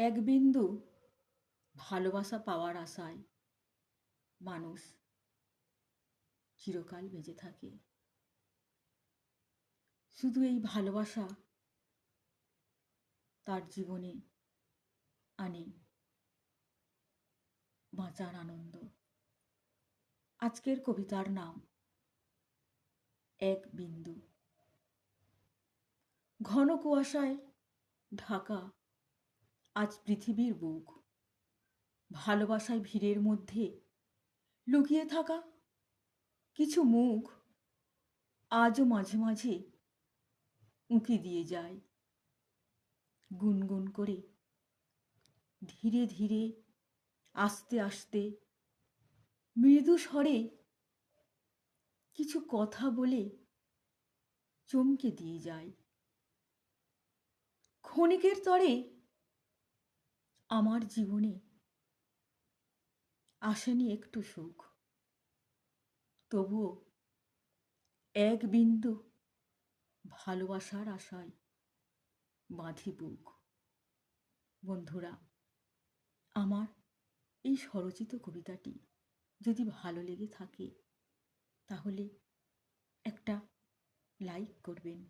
এক বিন্দু ভালোবাসা পাওয়ার আশায় মানুষ চিরকাল বেঁচে থাকে। শুধু এই ভালোবাসা তার জীবনে আনে বাঁচার আনন্দ। আজকের কবিতার নাম এক বিন্দু। ঘন কুয়াশায় ঢাকা আজ পৃথিবীর বুক। ভালোবাসায় ভিড়ের মধ্যে লুকিয়ে থাকা কিছু মুখ আজও মাঝে মাঝে উঁকি দিয়ে যায়। গুনগুন করে, ধীরে ধীরে, আস্তে আস্তে, মৃদু স্বরে কিছু কথা বলে চমকে দিয়ে যায়। ক্ষণিকের তরে আমার জীবনে আসেনি একটু সুখ, তবুও এক বিন্দু ভালোবাসার আশায় বাঁধি বুক। বন্ধুরা, আমার এই স্বরচিত কবিতাটি যদি ভালো লেগে থাকে তাহলে একটা লাইক করবেন।